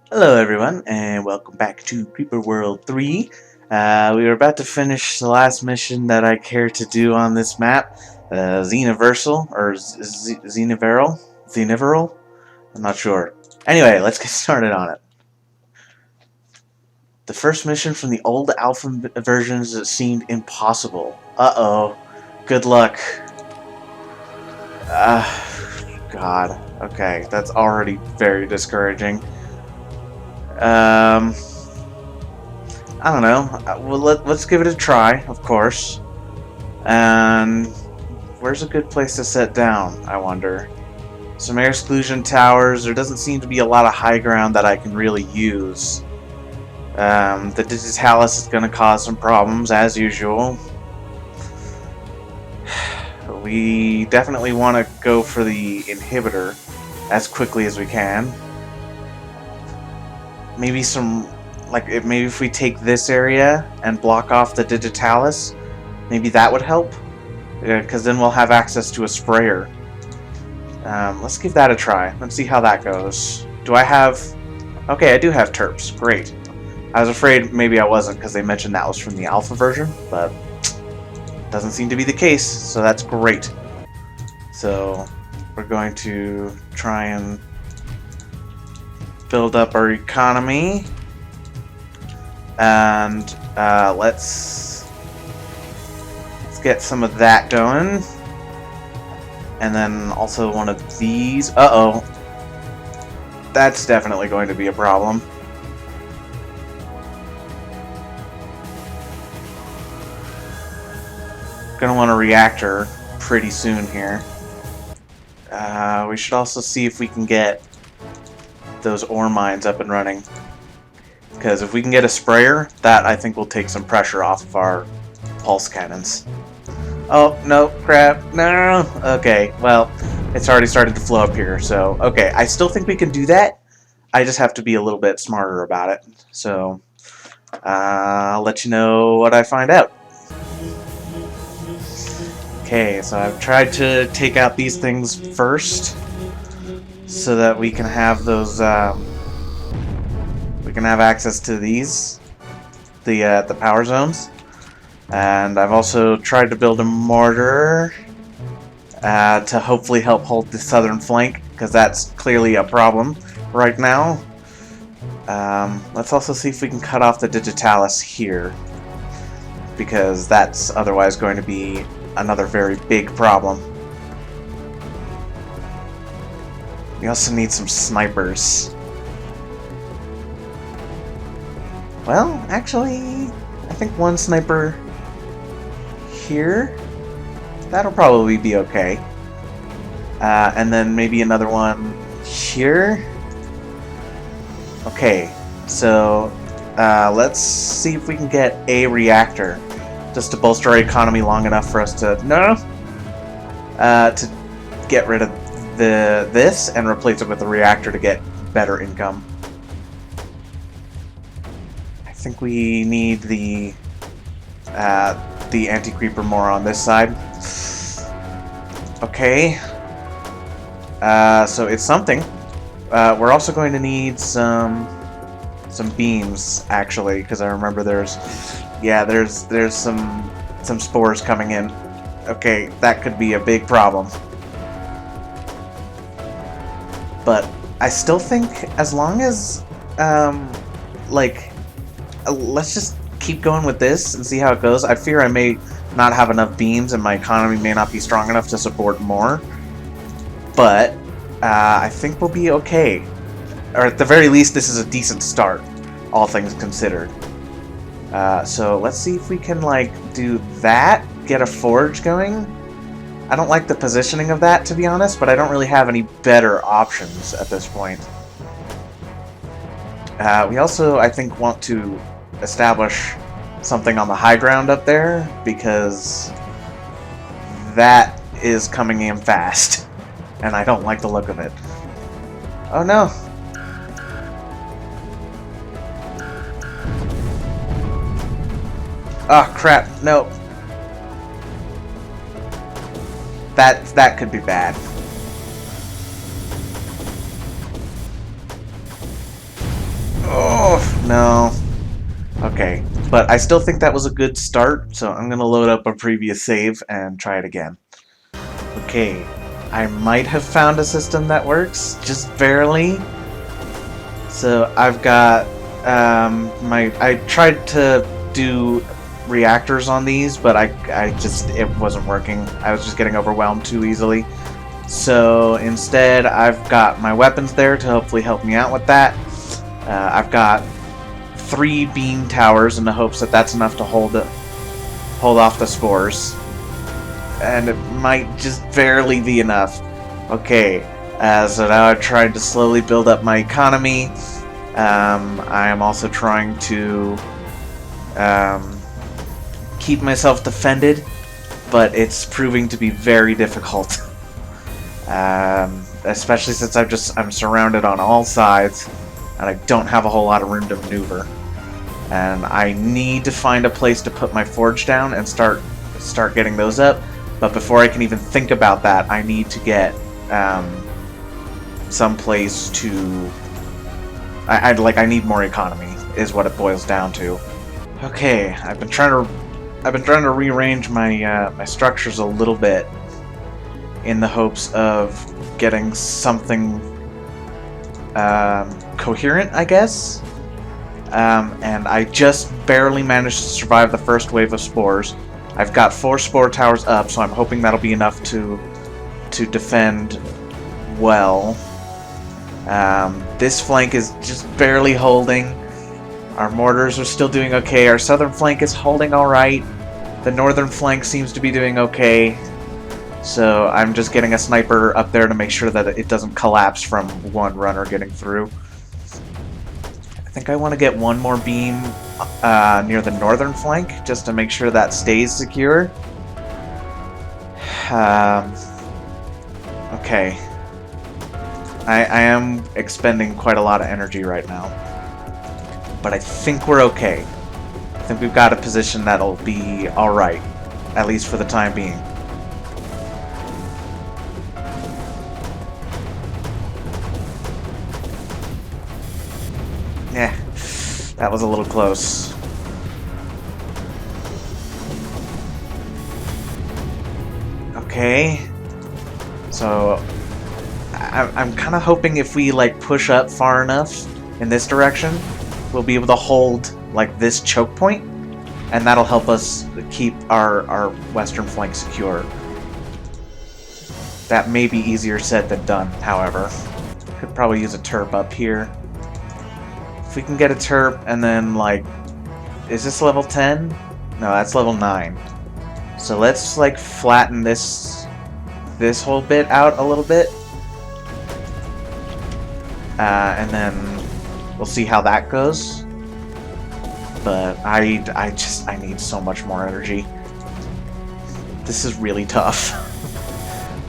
Hello everyone, and welcome back to Creeper World 3. We were about to finish the last mission that I care to do on this map, Xenoversal, or Xenoveral? Xenoveral? I'm not sure. Anyway, let's get started on it. The first mission from the old alpha versions that seemed impossible. Uh-oh. Good luck. God. Okay, that's already very discouraging. I don't know. Well, let's give it a try, of course. And where's a good place to set down, I wonder? Some air exclusion towers. There doesn't seem to be a lot of high ground that I can really use. The digitalis is going to cause some problems, as usual. We definitely want to go for the inhibitor as quickly as we can. Maybe maybe if we take this area and block off the digitalis, maybe that would help. Because then we'll have access to a sprayer. Let's give that a try. Let's see how that goes. Do I have... Okay, I do have terps. Great. I was afraid maybe I wasn't because they mentioned that was from the alpha version, but doesn't seem to be the case, so that's great. So we're going to try and build up our economy. And let's get some of that going. And then also one of these. Uh-oh. That's definitely going to be a problem. Gonna want a reactor pretty soon here. We should also see if we can get those ore mines up and running. Because if we can get a sprayer, that I think will take some pressure off of our pulse cannons. Oh, no, crap, no. Okay, well, it's already started to flow up here, so, okay, I still think we can do that. I just have to be a little bit smarter about it. So, I'll let you know what I find out. Okay, so I've tried to take out these things first, so that we can have those, we can have access to these, the power zones. And I've also tried to build a mortar to hopefully help hold the southern flank, because that's clearly a problem right now. Let's also see if we can cut off the digitalis here, because that's otherwise going to be another very big problem. We also need some snipers. Well, actually, I think one sniper here, that'll probably be okay. And then maybe another one here. Okay, so let's see if we can get a reactor just to bolster our economy long enough for us to to get rid of this and replace it with a reactor to get better income. I think we need the anti-creeper more on this side. Okay. So it's something. We're also going to need some beams, actually, because I remember there's some spores coming in. Okay, that could be a big problem. But I still think as long as let's just keep going with this and see how it goes. I fear I may not have enough beams and my economy may not be strong enough to support more. But I think we'll be okay. Or at the very least, this is a decent start, all things considered. So let's see if we can, do that, get a forge going. I don't like the positioning of that, to be honest, but I don't really have any better options at this point. We also, I think, want to establish something on the high ground up there, because that is coming in fast, and I don't like the look of it. Oh no! Oh crap, no. That could be bad. No. Okay. But I still think that was a good start, so I'm going to load up a previous save and try it again. Okay. I might have found a system that works, just barely. So I've got I tried to do reactors on these, but it wasn't working. I was just getting overwhelmed too easily. So instead, I've got my weapons there to hopefully help me out with that. I've got 3 beam towers in the hopes that that's enough to hold off the spores, and it might just barely be enough. Okay, so now I've tried to slowly build up my economy. I am also trying to keep myself defended, but it's proving to be very difficult. Especially since I'm surrounded on all sides, and I don't have a whole lot of room to maneuver. And I need to find a place to put my forge down and start getting those up. But before I can even think about that, I need to get some place to. I need more economy, is what it boils down to. Okay, I've been trying to rearrange my my structures a little bit in the hopes of getting something coherent, I guess. And I just barely managed to survive the first wave of spores. I've got 4 spore towers up, so I'm hoping that'll be enough to defend well. This flank is just barely holding. Our mortars are still doing okay. Our southern flank is holding alright. The northern flank seems to be doing okay. So I'm just getting a sniper up there to make sure that it doesn't collapse from one runner getting through. I think I want to get one more beam near the northern flank, just to make sure that stays secure. Okay. I am expending quite a lot of energy right now. But I think we're okay. I think we've got a position that'll be alright, at least for the time being. Yeah, that was a little close. Okay. So I'm kind of hoping if we like push up far enough in this direction, we'll be able to hold like this choke point, and that'll help us keep our western flank secure. That may be easier said than done, however. Could probably use a terp up here. If we can get a terp and then like, is this level 10? No, that's level 9. So let's like flatten this whole bit out a little bit. And then we'll see how that goes. But I need so much more energy. This is really tough.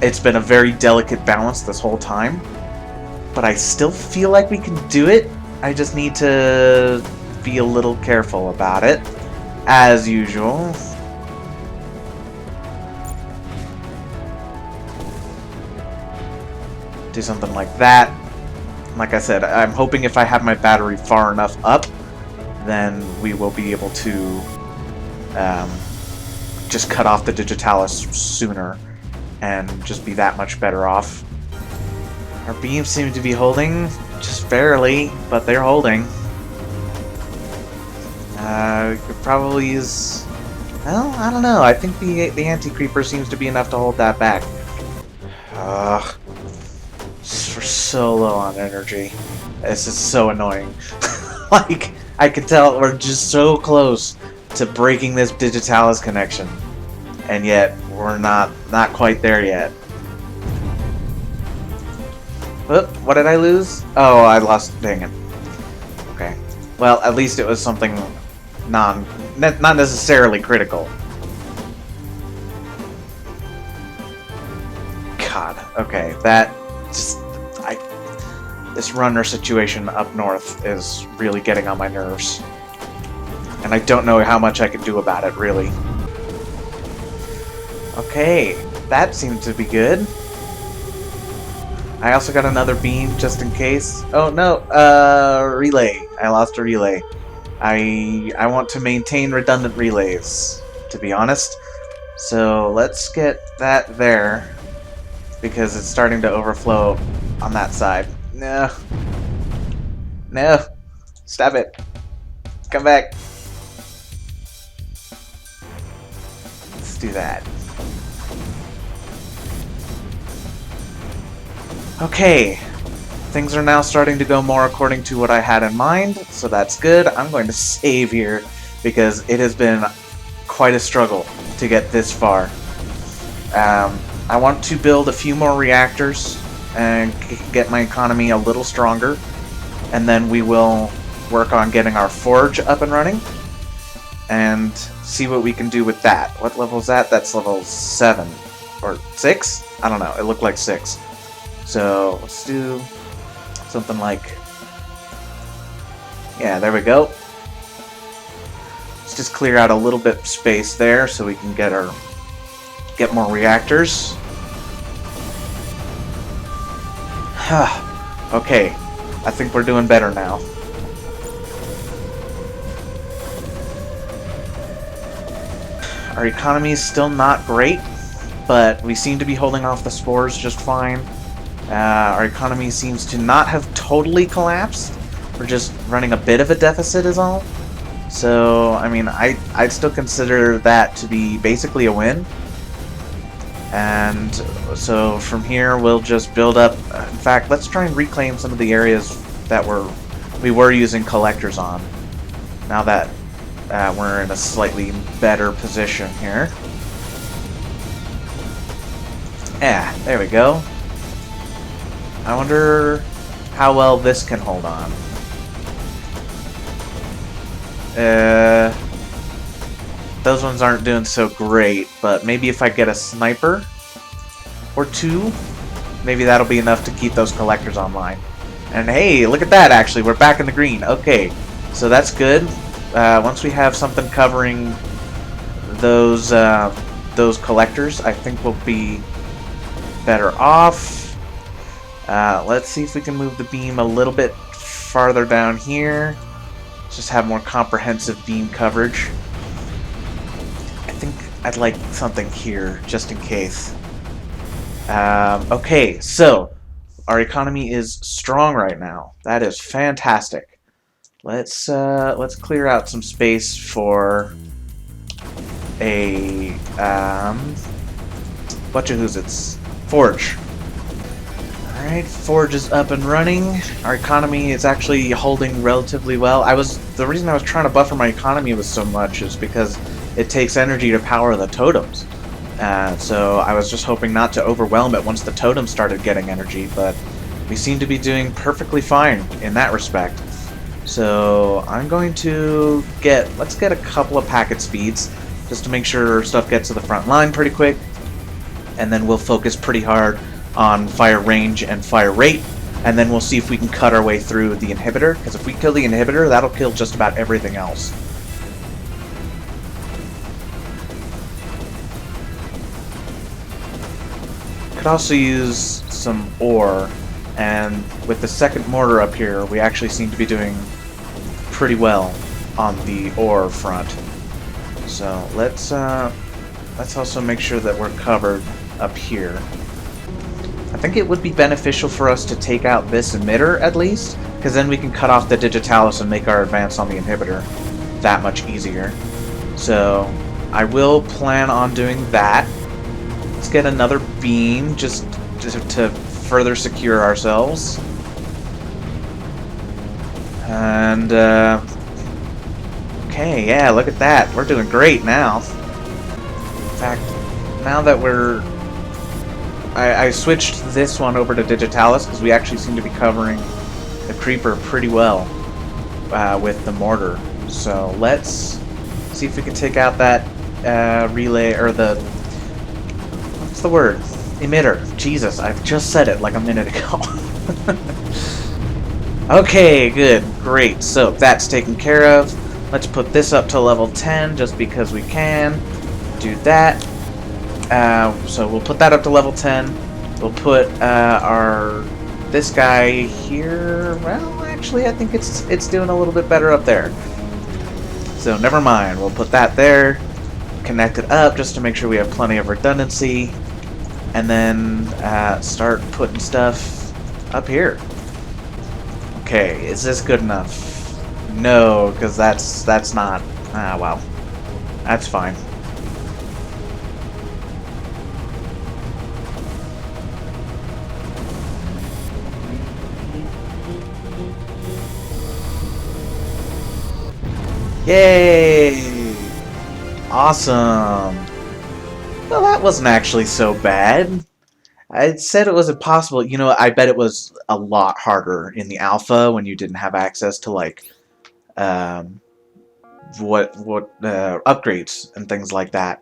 It's been a very delicate balance this whole time, but I still feel like we can do it. I just need to be a little careful about it, as usual. Do something like that. Like I said, I'm hoping if I have my battery far enough up, then we will be able to just cut off the digitalis sooner and just be that much better off. Our beams seem to be holding, just barely, but they're holding. We could probably use... Well, I don't know. I think the anti-creeper seems to be enough to hold that back. Ugh. We're so low on energy. This is so annoying. Like, I can tell we're just so close to breaking this digitalis connection, and yet we're not quite there yet. Oop, what did I lose? Oh, I lost. Dang it. Okay. Well, at least it was something not necessarily critical. God. Okay, that just this runner situation up north is really getting on my nerves. And I don't know how much I can do about it, really. Okay, that seemed to be good. I also got another beam just in case. Oh no, relay. I lost a relay. I want to maintain redundant relays, to be honest. So let's get that there, because it's starting to overflow on that side. No. No. Stop it. Come back. Let's do that. Okay. Things are now starting to go more according to what I had in mind, so that's good. I'm going to save here because it has been quite a struggle to get this far. I want to build a few more reactors and get my economy a little stronger, and then we will work on getting our forge up and running and see what we can do with that. What level is that? That's level 7 or 6? I don't know. It looked like 6. So let's do something like, yeah, there we go. Let's just clear out a little bit of space there so we can get more reactors. Okay, I think we're doing better now. Our economy is still not great, but we seem to be holding off the spores just fine. Our economy seems to not have totally collapsed. We're just running a bit of a deficit is all. So, I mean, I'd still consider that to be basically a win. And so from here, we'll just build up. In fact, let's try and reclaim some of the areas that we were using collectors on. Now that we're in a slightly better position here. Yeah, there we go. I wonder how well this can hold on. Those ones aren't doing so great, but maybe if I get a sniper or two, maybe that'll be enough to keep those collectors online. And hey, look at that, actually, we're back in the green. Okay, so that's good. Once we have something covering those collectors, I think we'll be better off. Let's see if we can move the beam a little bit farther down here. Just have more comprehensive beam coverage. I think I'd like something here, just in case. Okay, so our economy is strong right now. That is fantastic. Let's clear out some space for a whatchahoozits forge. Alright, forge is up and running. Our economy is actually holding relatively well. The reason I was trying to buffer my economy was so much is because it takes energy to power the totems. So I was just hoping not to overwhelm it once the totems started getting energy, but we seem to be doing perfectly fine in that respect. So I'm going to let's get a couple of packet speeds just to make sure stuff gets to the front line pretty quick, and then we'll focus pretty hard on fire range and fire rate, and then we'll see if we can cut our way through the inhibitor, because if we kill the inhibitor, that'll kill just about everything else. Could also use some ore, and with the second mortar up here, we actually seem to be doing pretty well on the ore front. So let's also make sure that we're covered up here. I think it would be beneficial for us to take out this emitter at least, because then we can cut off the digitalis and make our advance on the inhibitor that much easier. So I will plan on doing that. Let's get another beam just to further secure ourselves. And okay, yeah, look at that. We're doing great now. In fact, now that I switched this one over to digitalis because we actually seem to be covering the creeper pretty well with the mortar. So let's see if we can take out that relay, or what's the word? Emitter. Jesus, I just said it like a minute ago. Okay, good, great. So that's taken care of. Let's put this up to level 10 just because we can. Do that. So we'll put that up to level 10. We'll put our This guy here, well, actually, I think it's doing a little bit better up there. So never mind. We'll put that there, connect it up just to make sure we have plenty of redundancy, and then start putting stuff up here. Okay, is this good enough? No, because that's not. Ah, well, that's fine. Yay! Awesome! Well, that wasn't actually so bad. I said it was impossible. You know, I bet it was a lot harder in the alpha when you didn't have access to, like, um, what upgrades and things like that.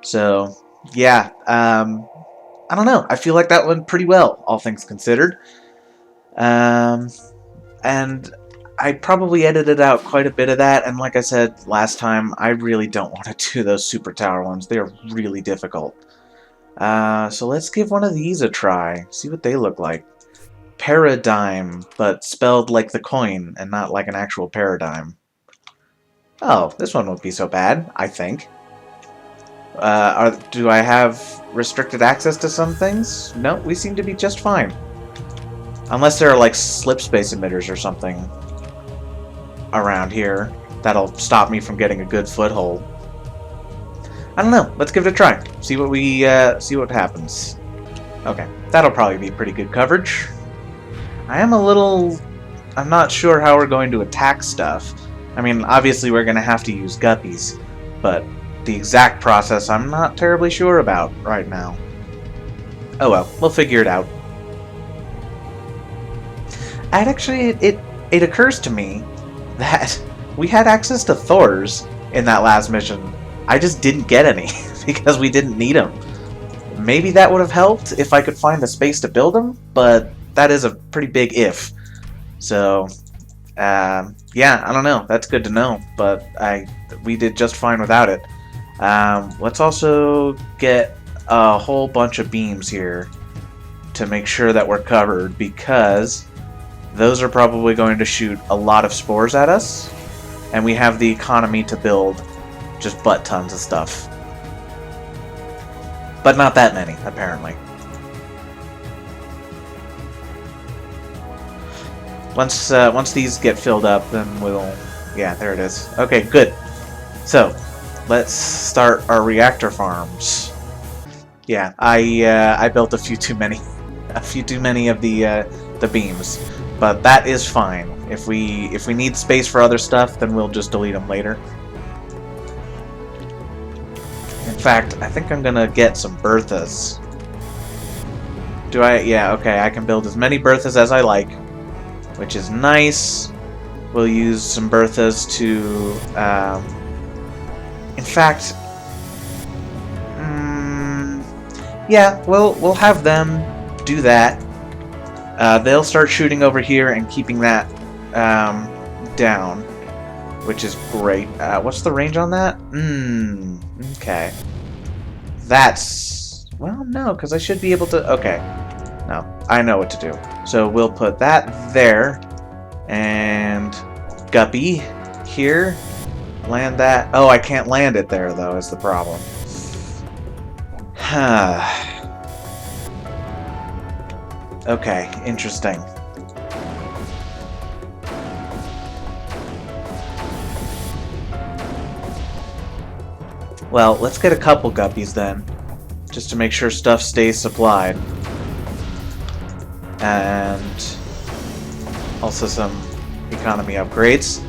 So, yeah, I don't know. I feel like that went pretty well, all things considered. Um, and I probably edited out quite a bit of that, and like I said last time, I really don't want to do those super tower ones. They are really difficult. So let's give one of these a try. See what they look like. Paradigm, but spelled like the coin and not like an actual paradigm. Oh, this one won't be so bad, I think. Do I have restricted access to some things? No, we seem to be just fine. Unless there are like slip space emitters or something around here that'll stop me from getting a good foothold. I don't know. Let's give it a try. See what see what happens. Okay, that'll probably be pretty good coverage. I'm not sure how we're going to attack stuff. I mean, obviously we're going to have to use guppies, but the exact process I'm not terribly sure about right now. Oh well, we'll figure it out. And actually, it occurs to me that we had access to Thors in that last mission. I just didn't get any because we didn't need them. Maybe that would have helped if I could find the space to build them, but that is a pretty big if. So, yeah, I don't know. That's good to know, but we did just fine without it. Let's also get a whole bunch of beams here to make sure that we're covered, because those are probably going to shoot a lot of spores at us, and we have the economy to build just butt tons of stuff. But not that many, apparently. Once these get filled up, then we'll... Yeah, there it is. Okay, good. So, let's start our reactor farms. Yeah, I built a few too many of the beams, but that is fine. If we need space for other stuff, then we'll just delete them later. In fact, I think I'm gonna get some Berthas. Do I? Yeah, okay, I can build as many Berthas as I like, which is nice. We'll use some Berthas to, in fact, yeah, we'll have them do that. They'll start shooting over here and keeping that down, which is great. What's the range on that? Okay. That's... Well, no, because I should be able to... Okay. No, I know what to do. So we'll put that there, and Guppy here. Land that... Oh, I can't land it there, though, is the problem. Okay, interesting. Well, let's get a couple guppies then, just to make sure stuff stays supplied. And also some economy upgrades.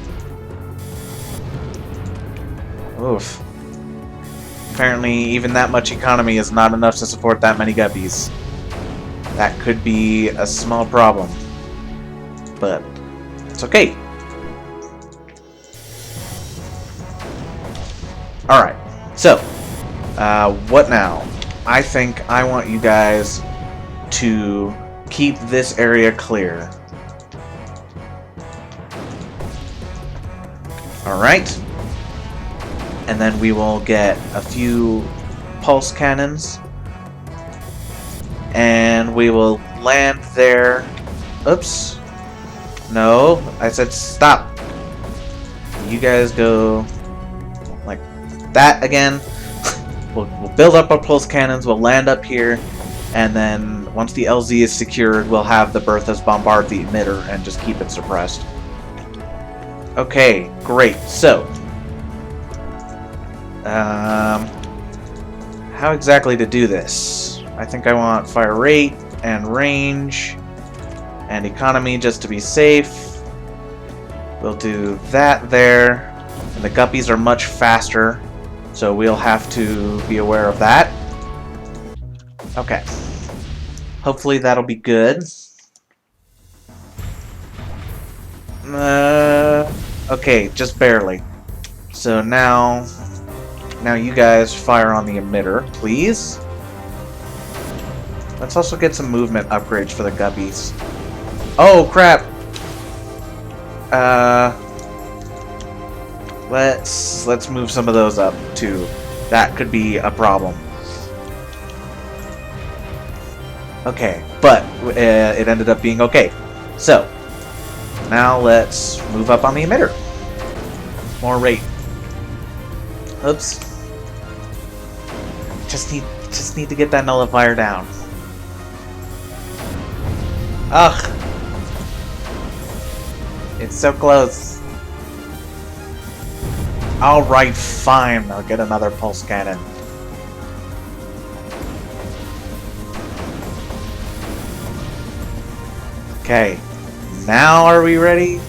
Oof. Apparently, even that much economy is not enough to support that many guppies. That could be a small problem. But it's okay. Alright. So, what now? I think I want you guys to keep this area clear. Alright. And then we will get a few pulse cannons. And we will land there Oops. No, I said stop. You guys go like that again. We'll build up our pulse cannons, we'll land up here, and then once the LZ is secured, we'll have the Berthas bombard the emitter and just keep it suppressed. Okay, great. So, how exactly to do this? I think I want fire rate and range and economy just to be safe. We'll do that there. And the guppies are much faster, so we'll have to be aware of that. Okay. Hopefully that'll be good. Okay, just barely. So now you guys fire on the emitter, please. Let's also get some movement upgrades for the guppies. Oh crap! Let's move some of those up too. That could be a problem. Okay, but it ended up being okay. So now let's move up on the emitter. More rate. Oops. Just need to get that nullifier down. Ugh. It's so close. Alright, fine. I'll get another pulse cannon. Okay. Now are we ready?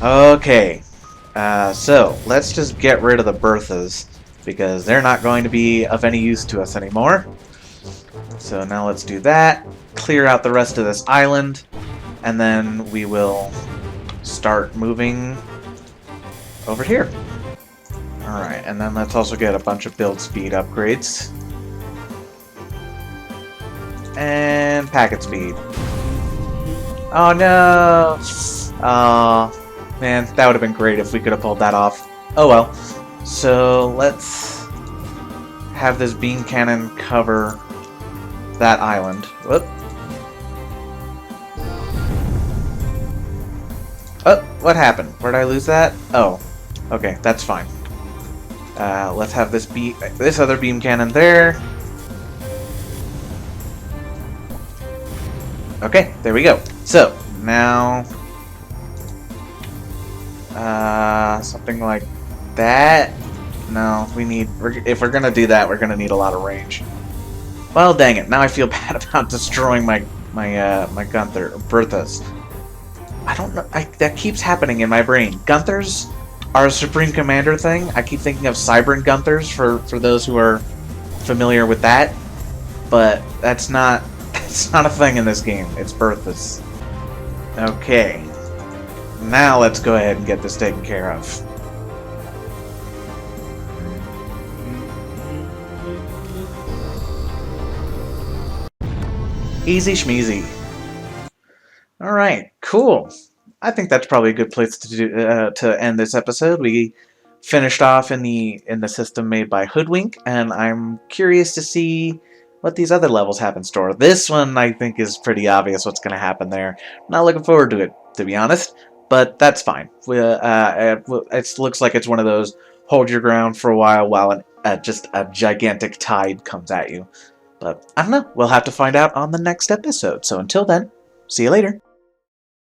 Okay. So, let's just get rid of the Berthas, because they're not going to be of any use to us anymore. So now let's do that. Clear out the rest of this island, and then we will start moving over here. Alright, and then let's also get a bunch of build speed upgrades. And packet speed. Oh no! Oh, man, that would have been great if we could have pulled that off. Oh well. So let's have this beam cannon cover that island. Whoop. Oh, what happened? Where'd I lose that? Oh, okay, that's fine. Let's have this other beam cannon there. Okay, there we go. So now, something like that. No, if we're gonna do that, we're gonna need a lot of range. Well, dang it! Now I feel bad about destroying my Berthas. I don't know. That keeps happening in my brain. Gunthers are a Supreme Commander thing. I keep thinking of Cybran Gunthers for those who are familiar with that, but that's not a thing in this game. It's Berthas. Okay. Now let's go ahead and get this taken care of. Easy schmeezy. Alright, cool. I think that's probably a good place to end this episode. We finished off in the system made by Hoodwink, and I'm curious to see what these other levels have in store. This one, I think, is pretty obvious what's going to happen there. Not looking forward to it, to be honest, but that's fine. It looks like it's one of those hold your ground for a while just a gigantic tide comes at you. But I don't know. We'll have to find out on the next episode. So until then, see you later.